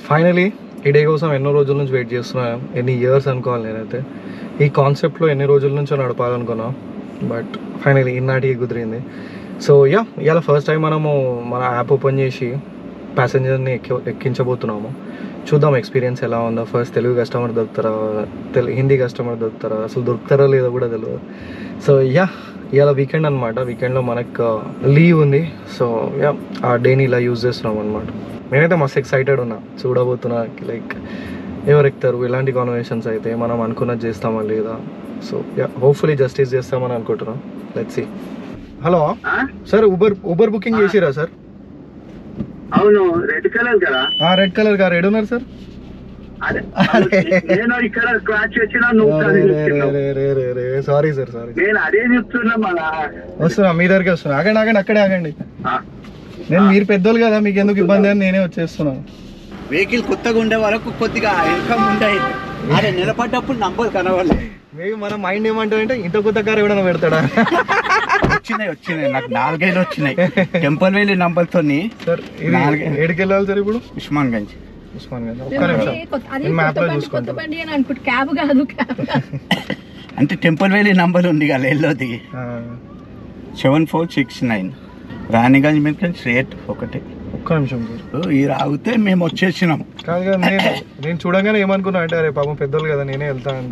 Finally ఈ day కోసం ఎన్నో రోజుల నుంచి వెయిట్ చేస్తున్నాను, ఎన్ని ఇయర్స్ అనుకోవాలి. నేనైతే ఈ కాన్సెప్ట్లో ఎన్ని రోజుల నుంచో నడపాలనుకున్నాం, బట్ ఫైనలీ ఈనాటికి కుదిరింది. సో ఇవాళ ఫస్ట్ టైం మనము మన యాప్ ఓపెన్ చేసి ప్యాసింజర్ని ఎక్కించబోతున్నాము. చూద్దాం ఎక్స్పీరియన్స్ ఎలా ఉందో. ఫస్ట్ తెలుగు కస్టమర్ దొరుకుతారా, హిందీ కస్టమర్ దొరుకుతారా, అసలు దొరుకుతారా లేదో కూడా తెలియదు. సో ఇవాళ వీకెండ్ అనమాట. వీకెండ్లో మనకు లీవ్ ఉంది. సో ఆ డేని ఇలా యూజ్ చేస్తున్నాం అనమాట. నేనైతే మస్తు ఎక్సైటెడ్ ఉన్నా, చూడబోతున్నా లైక్ ఎవరు ఎక్కుతారు, ఎలాంటి కాన్వర్సేషన్స్ అయితే మనం అనుకున్నది చేస్తామా లేదా. సో హోప్ఫుల్లీ జస్టిస్ చేస్తామని అనుకుంటున్నాం. Let's see. Hello sir, Uber booking చేసిరా సార్? అవును, రెడ్ కలర్ కదా. రెడ్ కలర్ గారు ఏడున్నారు సార్? Sorry sir, sorry. నేను అదే చెప్తున్నా, వస్తున్నా మీ దగ్గరికి వస్తున్నా. ఆగండి, అక్కడే ఆగండి. నేను మీరు పెద్దోళ్ళు కదా, మీకు ఎందుకు ఇబ్బంది అని నేనే వచ్చేస్తున్నాను. వెహికల్ కొత్తగా ఉండే వరకు కొద్దిగా ఇన్కమ్ ఉండేది, అదే నిలబడ్డప్పుడు నంబర్ కనవాలి. మేబీ మన మైండ్ ఏమంటారంటే ఇంత కొత్త కారు ఎవడన్నా పెడతాడా. వచ్చినాయి నాకు 4 వచ్చినాయి టెంపుల్ వెళ్ళి నంబర్తో. సార్ ఇది ఏడికి వెళ్ళాలి సార్ ఇప్పుడు? ఉస్మాన్ గంజ్. ఒక్క నిమిషం, నేను మ్యాప్ లో చూసుకుంటాను. అంటే టెంపుల్ వెళ్ళి నంబర్ ఉంది కదా, వెళ్ళొద్ది 7469 రాణిగంజ్ మీద స్ట్రేట్ ఒకటి. ఒక్క నిమిషం సార్, ఈ రాగితే మేము వచ్చేసినాం. కాదు కదా, నేను చూడగానే ఏమనుకున్నా అంటే అరే పాపం పెద్దోళ్ళు కదా నేనే వెళ్తాను.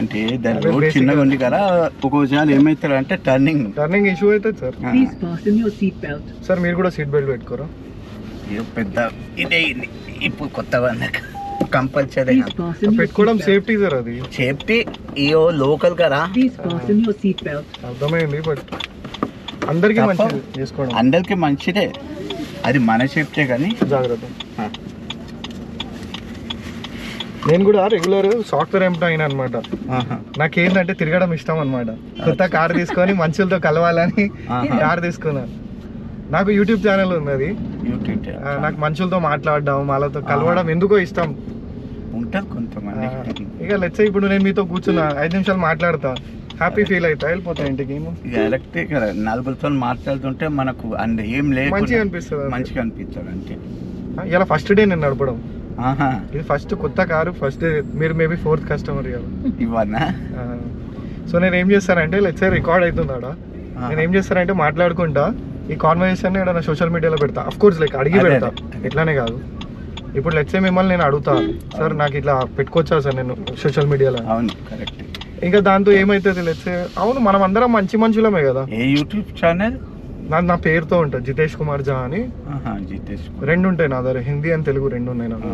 అంటే దాని రోడ్ చిన్నగా ఉంది కదా, ఒక్కోసారి ఏమవుతారు అంటే టర్నింగ్ ఇష్యూ అవుతుంది సార్. సార్ మీరు కూడా సీట్ బెల్ట్ పెట్టుకోరా? పెద్ద ఇదే ఇప్పుడు కొత్తగా కంపల్సరీ పెట్టుకోవడం సేఫ్టీ సార్. అది సేఫ్టీ లోకల్ కదా, అర్థమైంది. బట్ అందరికీ మంచిది చేసుకోవడం, అందరికి మంచిదే, అది మన సేఫ్టీ కానీ జాగ్రత్త. నేను కూడా రెగ్యులర్ సాఫ్ట్వేర్ ఎంప్లాయ్ అయినా అనమాట. నాకేంటంటే తిరగడం ఇష్టం అనమాట. కొత్త కార్ తీసుకొని మనుషులతో కలవాలని కార్ తీసుకున్నాను. నాకు యూట్యూబ్ ఛానల్ ఉన్నది. నాకు మనుషులతో మాట్లాడడం, వాళ్ళతో కలవడం ఎందుకో ఇష్టం ఉంటుంది కొంతమంది. ఇక లెట్స్ ఇప్పుడు నేను మీతో కూర్చున్నా 5 నిమిషాలు మాట్లాడతా, హ్యాపీ ఫీల్ అవుతా, వెళ్ళిపోతా ఇంటికి. ఎలక్ట్రిక్ నలుగురితో మాట్లాడుతుంటే మనకు అండ్ ఏం లేదు, మంచిగా అనిపిస్తుంది అంటే. ఇలా ఫస్ట్ డే నేను నడపడం, ఇది ఫస్ట్ కొత్త కారు, ఫస్ట్ మీరు మేబీ 4th కస్టమర్ కదా ఇవన్నా. సో నేను ఏం చేస్తానంటే లెట్స్ రికార్డ్ అవుతుందా, నేను ఏం చేస్తానంటే మాట్లాడుకుంటా ఈ కాన్వర్సేషన్ ఏదైనా సోషల్ మీడియాలో పెడతా. అఫ్ కోర్స్ లైక్ అడిగి పెడతా, ఇట్లానే కాదు. ఇప్పుడు లెట్స్ మిమ్మల్ని నేను అడుగుతా, సార్ నాకు ఇట్లా పెట్టుకోవచ్చా సార్ నేను సోషల్ మీడియాలో? అవును, కరెక్ట్. ఇంకా దాంతో ఏమైతుంది లెట్స్ అవును మనం అందరం మంచి మనుషులమే కదా. ఏ యూట్యూబ్ ఛానల్? నా పేరుతో ఉంటుంది, జితేష్ కుమార్ జా అని. రెండు ఉంటాయి నా దగ్గర, హిందీ అండ్ తెలుగు రెండు ఉన్నాయి నాకు.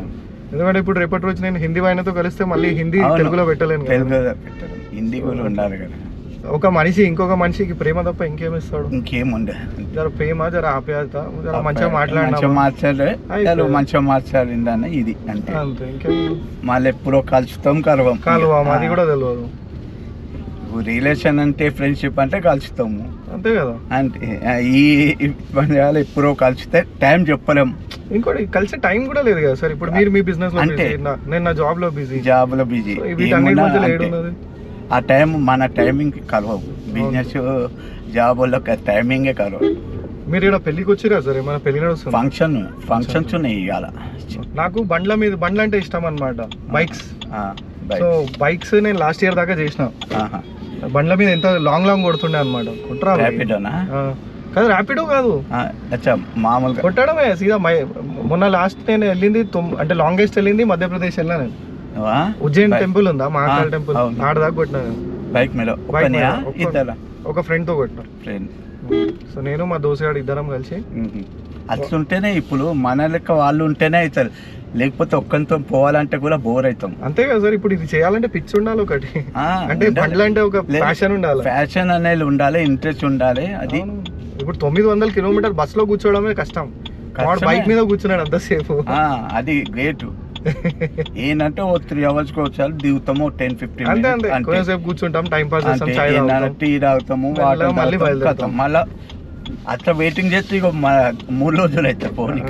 ఎందుకంటే ఇప్పుడు రేపటి రోజు నేను హిందీ వాయినతో కలిస్తే మళ్ళీ హిందీ తెలుగులో పెట్టలేను, హిందీ కూడా ఉండాలి కదా. ఒక మనిషి ఇంకొక మనిషికి ప్రేమ తప్ప ఇంకేమిస్తాడు? ఇంకేముండే, జర ప్రేమ, జర ఆప్యాయత, జర మంచిగా మంచిగా మార్చాలి ఇది అంటే అంతే. ఇంకేం మళ్ళీ ఎప్పుడో కలుస్తాం కలవం అది కూడా తెలియదు. రిలేషన్ అంటే ఫ్రెండ్షిప్ అంటే కలుస్తాము అంతే కదా. అంటే ఈ ఎప్పుడో కలిస్తే టైం చెప్పలేము. ఇంకోటి కలిసే టైం కూడా లేదు కదా సార్. ఇప్పుడు మీరు మీ బిజినెస్ లో బిజీ, నేను నా జాబ్ లో బిజీ. ఆ టైం మన టైమింగ్ కలవవు, బిజినెస్ జాబ్ వాళ్ళకి టైమింగే కలవవు. మీరు ఇక్కడ పెళ్లికి వచ్చిరా సార్? ఏమైనా పెళ్లి నడుస్తుంది? ఫంక్షన్స్ ఉన్నాయి ఇవాళ. నాకు బండ్ల అంటే ఇష్టం అనమాట, బైక్స్. సో బైక్స్ నేను లాస్ట్ ఇయర్ దాకా చేసిన. బండ్ల మీద ఎంత లాంగ్ కొడుతుండే అనమాట. ర్యాపిడోనా? కాదు, ర్యాపిడో కాదు, మామూలుగా కొట్టడమే సీదా. మొన్న లాస్ట్ నేను వెళ్ళింది అంటే లాంగెస్ట్ వెళ్ళింది మధ్యప్రదేశ్ వెళ్ళాను. ఉజ్జయిన్ టెంపుల్ ఉందా, మహాకాల్ టెంపుల్, ఆడదాకా కొట్టినా బైక్ మీద. ఒక ఫ్రెండ్ తో కొట్టినా. సో నేను మా దోసగాడు ఇద్దరం కలిసి. అట్లుంటేనే ఇప్పుడు మన లెక్క వాళ్ళు ఉంటేనే అవుతారు, లేకపోతే ఒక్కరితో పోవాలంటే కూడా బోర్ అవుతాం. అంతే కదా సార్. ఇప్పుడు ఇది చేయాలంటే పిచ్చి ఉండాలి ఒకటి, అంటే బండ్లు అంటే ఒక ఫ్యాషన్ ఉండాలి, ఫ్యాషన్ అనేది ఉండాలి, ఇంట్రెస్ట్ ఉండాలి. అది ఇప్పుడు 900 కిలోమీటర్ బస్ లో కూర్చోవడమే కష్టం, బైక్ మీద కూర్చున్నాడు అంతసేపు. అది గ్రేట్. ఏంటంటే ఓ 3 hours వచ్చారు, దిగుతాము 10-15 minutes కూర్చుంటాం, టైం పాస్ చేస్తాం, టీ తాగుతాము, మళ్ళీ అట్లా వెయిటింగ్ చేస్తే ఇక 3 రోజులు అవుతాయి పోనీ.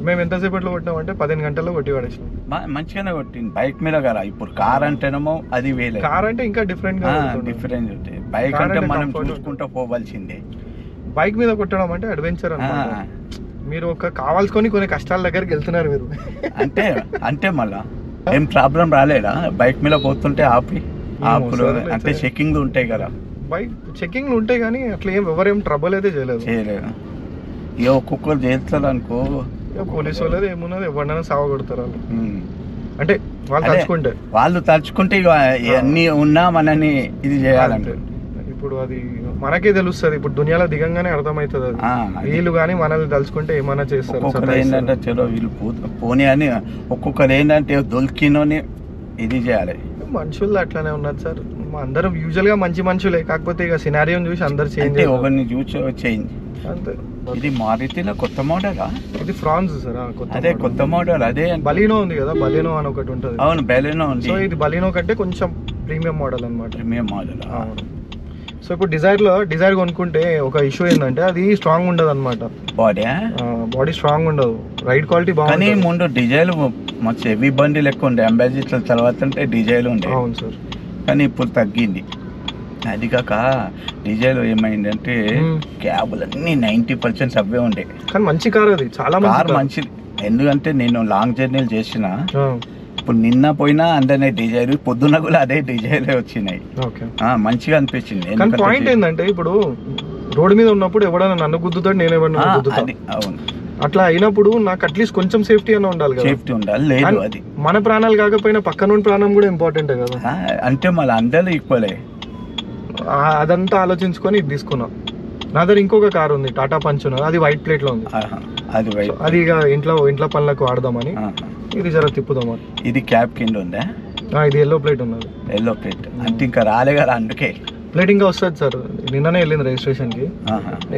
మేము ఎంతసేపట్లో కొట్టామంటే 15 గంటల్లో కొట్టి పడేసాం. మంచిగానే కొట్టింది బైక్ మీద కదా. ఇప్పుడు కార్ అంటేనేమో అది వేలే, కార్ అంటే ఇంకా డిఫరెంట్ గా డిఫరెన్స్ ఉంటాయి. బైక్ Car అంటే అంటే మనం comfort చూసుకుంటూ పోవాల్సిందే. బైక్ మీద కొట్టడం అంటే అడ్వెంచర్ అన్నమాట. మీరు ఒక కావాల్సుకొని కొన్ని కష్టాల దగ్గరికి వెళ్తున్నారు మీరు. అంటే అంటే మళ్ళా ఏం ప్రాబ్లం రాలేదా బైక్ మీద పోతుంటే ఆపులు అంటే చెకింగ్ ఉంటాయి కదా. బైక్ చెకింగ్ ఉంటాయి కానీ అట్లా ఎవరేం ట్రబుల్ అయితే చేయలేదు. ఇక ఒక్కొక్కరు చేస్తారు అనుకో, పోలీసు వాళ్ళది ఏమున్నది ఎవరినైనా సావ కొడతారు వాళ్ళు. అంటే వాళ్ళు తలుచుకుంటే ఇక అన్ని ఉన్నా మనని ఇది చేయాలంటే ఇప్పుడు అది మనకే తెలుస్తుంది. ఇప్పుడు దునియాలో దిగంగానే అర్థమవుతుంది అది. వీళ్ళు కానీ మనల్ని తలుచుకుంటే ఏమైనా చేస్తారు. ఒక్కొక్కరు ఏంటంటే చలో వీళ్ళు పోనీ అని, ఒక్కొక్కరు ఏంటంటే దొరికినోని ఇది చేయాలి. మనుషులు అట్లానే ఉన్నారు సార్. అందరూ యూజువల్ గా మంచి మనుషులే, కాకపోతే ఇక సినారియోని చూసి అందరు చేంజ్, ఒకరిని చూసి చేంజ్ అంతే. ఇది మారుతిలో కొత్త మోడలా? ఇది ఫ్రాన్స్ సార్. అదే కొత్త మోడల్. అదే బలినో ఉంది కదా, బలినో అని ఒకటి ఉంటుంది. అవును, బలినో ఉంది. సో ఇది బలినో కంటే కొంచెం ప్రీమియం మోడల్ అన్నమాట. Premium model. సో ఇప్పుడు డిజైర్ కొనుక్కుంటే ఒక ఇష్యూ ఏంటంటే అది స్ట్రాంగ్ ఉండదు అనమాట. బాడీ స్ట్రాంగ్ ఉండదు, రైడ్ క్వాలిటీ బాగుంది. కానీ ముందు డిజైల్ మంచి హెవీ బండి లెక్క ఉండే, అంబాసిడర్ తర్వాత అంటే డిజైల్ ఉండే. అవును సార్. కానీ ఇప్పుడు తగ్గింది. అది కాక డిజైల్ ఏమైందంటే క్యాబులు అన్ని 90% అవే ఉండే. కానీ మంచి కార్ అది, చాలా కార్ మంచిది. ఎందుకంటే నేను లాంగ్ జర్నీలు చేసిన, ఇప్పుడు నిన్న పోయినా అందనే డిజైల్, పొద్దున్న కూడా అదే డిజైల్ వచ్చినాయి. మంచిగా అనిపించింది. కానీ పాయింట్ ఏంటంటే ఇప్పుడు రోడ్డు మీద ఉన్నప్పుడు ఎవడైనా నన్ను గుద్దుతాడు, నేను ఎవరైనా గుద్దుతాను. అవును, అట్లా అయినప్పుడు నాకు అట్లీస్ట్ కొంచెం సేఫ్టీ అన్న ఉండాలి కదా. సేఫ్టీ ఉండాలి. లేదు, అది మన ప్రాణాలు కాకపోయినా పక్కన ప్రాణం కూడా ఇంపార్టెంట్ కదా. అంటే మళ్ళీ అందరూ ఈక్వలే. అదంతా ఆలోచించుకొని ఇది తీసుకున్నా. నా దగ్గర ఇంకొక కార్ ఉంది, టాటా పంచ్, అది వైట్ ప్లేట్ లో ఉంది. అది ఇక ఇంట్లో పనులకు వాడదామని ఇది జర తిప్పుదామని. ఇది క్యాబ్ కింద ఉందా? ఇది ఎల్లో ప్లేట్ ఉన్నది. ఎల్లో ప్లేట్ అంటే ఇంకా రాలే కదా, అందుకే. ప్లేట్ ఇంకా వస్తుంది సార్, నిన్ననే వెళ్ళింది రిజిస్ట్రేషన్ కి.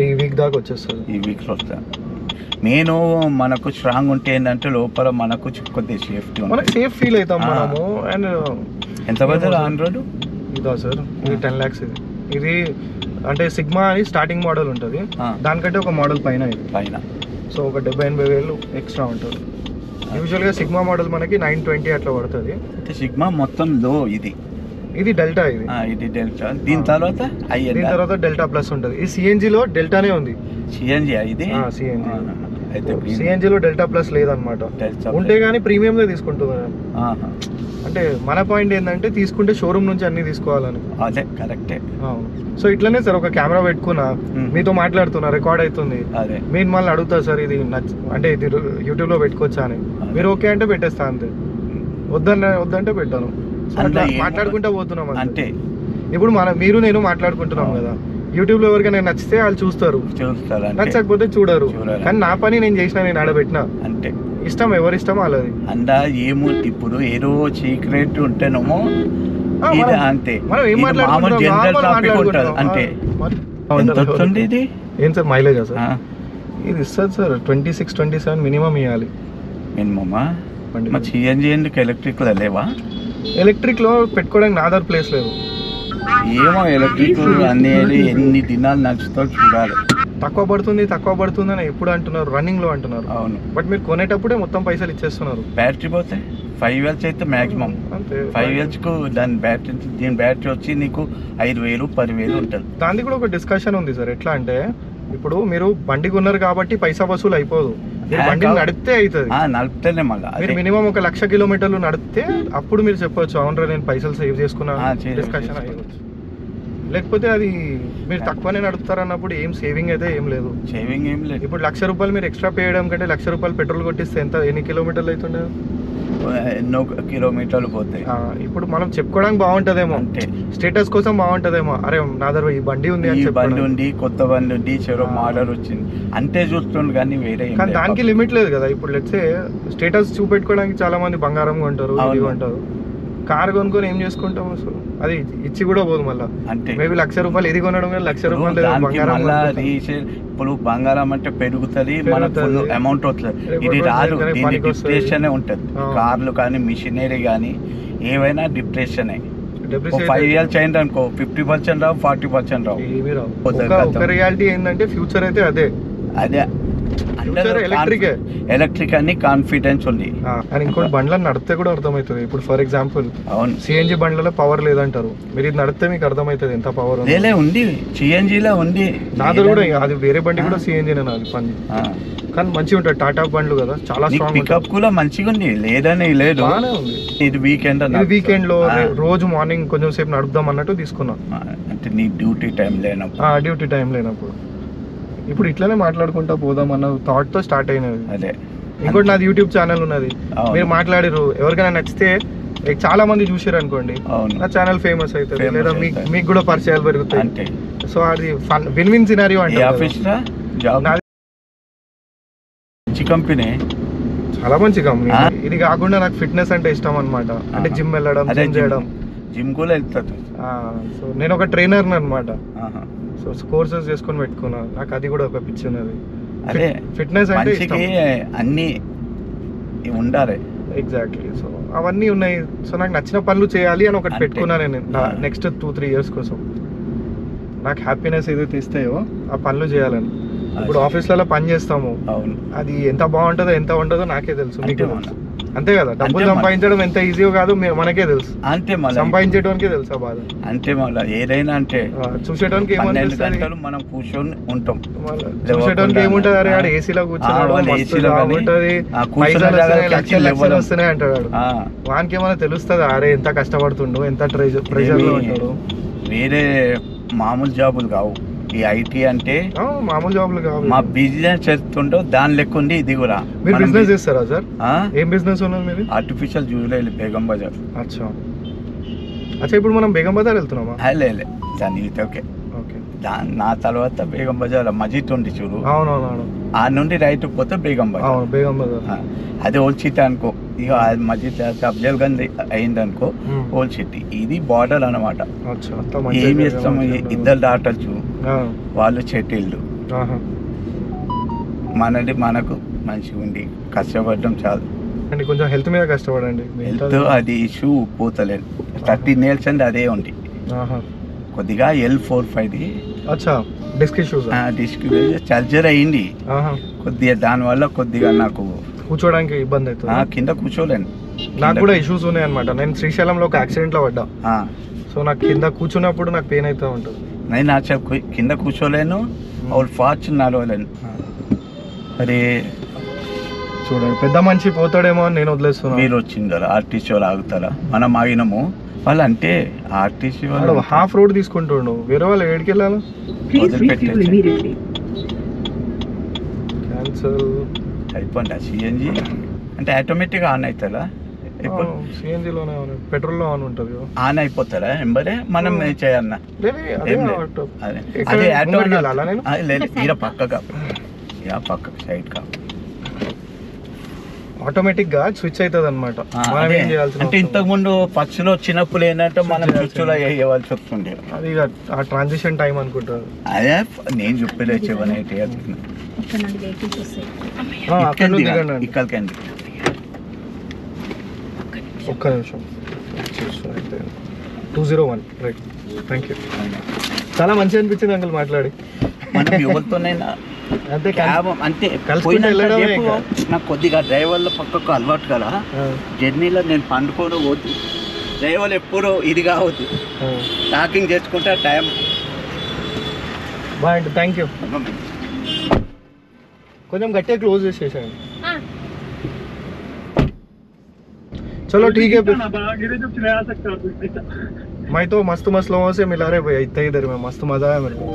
ఈ వీక్ దాకా వచ్చేస్తుంది. ఈ వీక్ లో వస్తా. నేను మనకు స్ట్రాంగ్ ఉంటే ఏంటంటే లోపల మనకు కొద్దిగా సేఫ్టీ, మనకు సేఫ్ ఫీల్ అవుతాం మనము. అండ్ ఎంత పడుతుంది ఆన్ రోడ్? ఇదా సార్, ఇది 10 lakhs. ఇది అంటే సిగ్మా అని స్టార్టింగ్ మోడల్ ఉంటుంది, దానికంటే ఒక మోడల్ పైన ఇది పైన. సో ఒక 70,000-80,000 ఎక్స్ట్రా ఉంటుంది. యూజువల్గా సిగ్మా మోడల్ మనకి 920 అట్లా పడుతుంది. అంటే సిగ్మా మొత్తం లో, ఇది డెల్టా. ఇది డెల్టా. దీని తర్వాత డెల్టా ప్లస్ ఉంటుంది. ఈ సిఎన్జిలో డెల్టానే ఉంది. సిఎన్జి ఇది సిఎన్జిలో డెల్టా ప్లస్ లేదనమాట. ఉంటే గానీ ప్రీమియం లో తీసుకుంటున్నారు. అంటే మన పాయింట్ ఏంటంటే తీసుకుంటే షోరూమ్ నుంచి అన్ని తీసుకోవాలని. అదే కరెక్టే. సో ఇట్లనే సార్ ఒక కెమెరా పెట్టుకున్నా, మీతో మాట్లాడుతున్నా, రికార్డ్ అవుతుంది. మీరు మళ్ళీ అడుగుతా సార్ ఇది అంటే ఇది యూట్యూబ్ లో పెట్టుకోవచ్చా అని. మీరు ఓకే అంటే పెట్టేస్తా, అంతే. వద్దంటే పెట్టాను. మాట్లాడుకుంటా పోతున్నాం అంటే. ఇప్పుడు మీరు నేను మాట్లాడుకుంటున్నాం కదా, యూట్యూబ్ లో ఎవరికైనా నచ్చితే వాళ్ళు చూస్తారు, నచ్చకపోతే చూడరు. కానీ నా పని నేను చేసిన, నేను ఆడబెట్టినా అంటే. ఇష్టం ఎవరి ఇష్టం వాళ్ళది. అందా ఏమో ఇప్పుడు ఏదో సీక్రెట్ ఉంటేనేమో అంతే. మనం ఏం మాట్లాడుకుంటున్నాం అంటే. ఇది ఏం సార్ మైలేజా సార్? ఇది ఇస్తుంది సార్ 26-27 మినిమం ఇవ్వాలి. మినిమమా? సిఎన్జి ఎందుకు ఎలక్ట్రిక్ లో లేవా? ఎలక్ట్రిక్ లో పెట్టుకోవడానికి నా దగ్గర ప్లేస్ లేదు. ఏమో ఎలక్ట్రిక్ అనేది ఎన్ని దినాలు నచ్చుతో చూడాలి. తక్కువ పడుతుంది అని ఎప్పుడు అంటున్నారు, రన్నింగ్ లో అంటున్నారు. అవును, బట్ మీరు కొనేటప్పుడే మొత్తం పైసలు ఇచ్చేస్తున్నారు. బ్యాటరీ పోతే 5 years అయితే మాక్సిమం. 5 years కు దీని బ్యాటరీ వచ్చి నీకు 5,000 10,000 ఉంటుంది. దానికి కూడా ఒక డిస్కషన్ ఉంది సార్. ఎట్లా అంటే ఇప్పుడు మీరు బండి కొన్నారు కాబట్టి పైసా వసూలు అయిపోదు, బండి నడిపితే అవుతుంది. నడిపితేనే మళ్ళీ మీరు మినిమం 1,00,000 kilometers నడిపితే అప్పుడు మీరు చెప్పొచ్చు, అవునరా నేను పైసలు సేవ్ చేసుకున్నా, డిస్కషన్ అయ్యవచ్చు. లేకపోతే అది మీరు తక్కువనే నడుపుతారు అన్నప్పుడు ఏం సేవింగ్ అయితే ఏం లేదు. ఇప్పుడు 1,00,000 రూపాయలు మీరు ఎక్స్ట్రా పే చేయడం కంటే 1,00,000 రూపాయలు పెట్రోల్ కొట్టిస్తే ఎన్ని కిలోమీటర్లు అవుతుండే? ఎన్నో కిలోమీటర్లు పోతాయి. ఇప్పుడు మనం చెప్పుకోవడానికి బాగుంటదేమో, అంటే స్టేటస్ కోసం బాగుంటదేమో, అరే నా దగ్గర ఈ బండి ఉంది అని బండి ఉంది, కొత్త బండి ఉంది, చెరో మోడల్ వచ్చింది అంటే చూస్తుండే. కానీ వేరే కానీ దానికి లిమిట్ లేదు కదా. ఇప్పుడు లెట్సే స్టేటస్ చూపెట్టుకోవడానికి చాలా మంది బంగారం కొంటారు, ఇది కొంటారు. కార్ కొనుక్కొని ఏం చేసుకుంటాం అసలు? అది ఇచ్చి కూడా పోదు మళ్ళీ. అంటే మేబీ 1,00,000 రూపాయలు ఇది కొనడం, 1,00,000 రూపాయలు బంగారం. ఇప్పుడు బంగారం అంటే పెరుగుతుంది, మనకు ఫుల్ అమౌంట్ వస్తుంది. ఇది రాదు, డిప్రెషన్ ఉంటది. కార్లు కానీ మిషనరీ కానీ ఏవైనా డిప్రెషన్. 5 years అయింది అనుకో 50% రావు, 40% రావు. ఒక రియాలిటీ ఏంటంటే ఫ్యూచర్ అయితే అదే. ఎలక్ట్రిక్ అని కాన్ఫిడెన్స్ ఉంది. అండ్ ఇంకోటి బండ్లను నడితే కూడా అర్థమవుతుంది. ఇప్పుడు ఫర్ ఎగ్జాంపుల్ అవును, సిఎన్జి బండ్లలో పవర్ లేదంటారు, మీరు ఇది నడితే మీకు అర్థమవుతుంది ఎంత పవర్ ఉంది. సిఎన్జిలో ఉంది, నాది కూడా. అది వేరే బండి కూడా సిఎన్జి నాది పని, కానీ మంచిగా ఉంటుంది. టాటా బండ్లు కదా, చాలా స్ట్రాంగ్. పికప్ కూడా మంచిగా ఉంది, లేదని లేదు. ఇది వీకెండ్ లో రోజు మార్నింగ్ కొంచెం సేపు నడుపుదాం అన్నట్టు తీసుకున్నా. అంటే నీ డ్యూటీ టైం లేనప్పుడు ఇప్పుడు ఇట్లానే మాట్లాడుకుంటా పోదాం అన్న థాట్ తో స్టార్ట్ అయినది. అదే ఇంకోటి నాది యూట్యూబ్ ఛానల్ ఉన్నది, మీరు మాట్లాడిరు, ఎవరికైనా నచ్చితే చాలా మంది చూసారు అనుకోండి, నా ఛానల్ ఫేమస్ అవుతుంది, లేదా మీకు కూడా పరిచయాలు పెరుగుతాయి. సో అది విన్ విన్ సినారియో అంటే. కంపెనీ చాలా మంచి కంపెనీ. ఇది కాకుండా నాకు ఫిట్నెస్ అంటే ఇష్టం అన్నమాట. అంటే జిమ్ వెళ్ళడం, జిమ్ చేయడం. జిమ్ కూడా వెళ్తాను. సో నేను ఒక ట్రైనర్ అన్నమాట. సో కోర్సెస్ చేసుకొని పెట్టుకున్నా, నాకు అది కూడా ఒక పిచ్చి ఉన్నది. అదే ఫిట్నెస్ అంటే అన్ని ఉండాలి. ఎగ్జాక్ట్లీ. సో అవన్నీ ఉన్నాయి. సో నాకు నచ్చిన పనులు చేయాలి అని ఒకటి పెట్టుకున్నా నేను నెక్స్ట్ 2-3 years కోసం. నాకు హ్యాపీనెస్ ఏదైతే ఇస్తాయో ఆ పనులు చేయాలని. ఇప్పుడు ఆఫీస్లలో పని చేస్తాము, అది ఎంత బాగుంటుందో ఎంత ఉంటుందో నాకే తెలుసు, మీకు తెలుసు. అంతే కదా, డబ్బులు సంపాదించడం ఎంత ఈజీయో కాదు మనకే తెలుసు, అంతే. సంపాదించేటోనికే తెలుసా బాధ. అంతే, మళ్ళీ ఏదైనా అంటే చూసేటోనికి ఏమనిపిస్తుంది, మనం కూర్చొని ఉంటాం. చూసేటోనికి ఏముంటది, అరే ఆడ ఏసీలో కూర్చున్నాడు, లక్షలు వస్తున్నాయి అంటాడు. వానికి ఏమైనా తెలుస్తుంది, అరే ఎంత కష్టపడుతుండు, ఎంత ప్రెషర్ లో ఉంటాడు. వేరే మామూలు జాబులు కావు ఈ ఐటీ అంటే, మామూలు జాబులు కావు. మా బిజినెస్ చేస్తుంటో దాని లెక్క ఉంది ఇది కూడా. మీరు బిజినెస్ చేస్తారా సార్? ఏం బిజినెస్ ఉన్నది మీది? Artificial jewellery, Begum Bazar. అచ్చా, ఇప్పుడు మనం బేగం బజార్ వెళ్తున్నామా? లే దాని ఓకే. నా తర్వాత బేగం బజార్ మజీద్ ఉంది చూడు, అవునవును, ఆ నుండి రైట్ పోతే బేగం బజార్. బేగం బజార్ అది ఓల్డ్ సిటీ అనుకో. ఇక మజీద్ అఫ్జల్ గంజ్ అయింది అనుకో, ఓల్డ్ సిటీ. ఇది బార్డర్ అనమాట. ఏం చేస్తాం, ఇద్దరు డాటర్స్, వాళ్ళు చెట్టిళ్ళు. మనది మనకు మంచిగా ఉండి కష్టపడడం చాలు. కొంచెం హెల్త్ మీద కష్టపడండి. హెల్త్ అది ఇష్యూ పోతలేదు. 13 years అండి అదే ఉంది. కొద్దిగా L45 డిస్క్ సర్జరీ అయింది కొద్దిగా, దాని వల్ల కొద్దిగా నాకు కూర్చోడానికి ఇబ్బంది అవుతుంది, కింద కూర్చోలేను. నాకు కూడా ఇష్యూస్ ఉన్నాయి అనమాట. నేను శ్రీశైలంలో ఒక యాక్సిడెంట్ లో పడ్డా. సో నాకు కింద కూర్చున్నప్పుడు నాకు పెయిన్ అవుతూ ఉంటుంది. నేను నా కింద కూర్చోలేను, ఫార్చ్యూన్ నడవలేను. అరే చూడండి, పెద్ద మనిషి పోతాడేమో అని నేను వదిలేస్తున్నాను. మీరు వచ్చింది కదా ఆర్టీసీ వాళ్ళు ఆగుతారా, మనం ఆగినాము. వాళ్ళు అంటే ఆర్టీసీ వాళ్ళు హాఫ్ రోడ్ తీసుకుంటుండు, వేరే వాళ్ళు ఏడికి వెళ్ళాలి, క్యాన్సల్ అయిపోయింది. సిఎన్జి అంటే ఆటోమేటిక్గా ఆన్ అవుతారా? సిఎన్జిలోనే పెట్రోల్లో ఆన్ ఉంటుంది, ఆన్ అయిపోతారా ఎంబరే? మనం చేయాలన్నా అదే లేదు, ఈడ పక్కగా పక్కకు సైడ్ కా ఆటోమేటిక్ గా స్విచ్ అవుతుంది అనమాట. అంటే ఇంతకు ముందు పక్షులు వచ్చినప్పుడు ఏంటంటే మనం స్విచ్లో వేయవలసి వస్తుండే, అది ఆ ట్రాన్సిషన్ టైం అనుకుంటారు. అదే నేను చెప్పలే చెప్పనైతే ఇక్కడికండి. ఒక్క నిమిషం, 201 రైట్. థ్యాంక్ యూ, చాలా మంచిగా అనిపించింది అంకుల్ మాట్లాడి. మనం ఎవరితోనైనా అంటే నాకు కొద్దిగా డ్రైవర్ల పక్కకు అలవాటు కదా, జర్నీలో నేను పండుకొని పోతు. డ్రైవర్లు ఎప్పుడూ ఇది కావద్దు, టాకింగ్ చేసుకుంటే టైం బాగుంటుంది. Thank you. కొంచెం గట్టిగా క్లోజ్ చేసేసాను. चलो ठीक है, मैं तो मस्त लोगों से मिला रहे भैया, इतना ही देर में मस्त मजा आया मेरे को.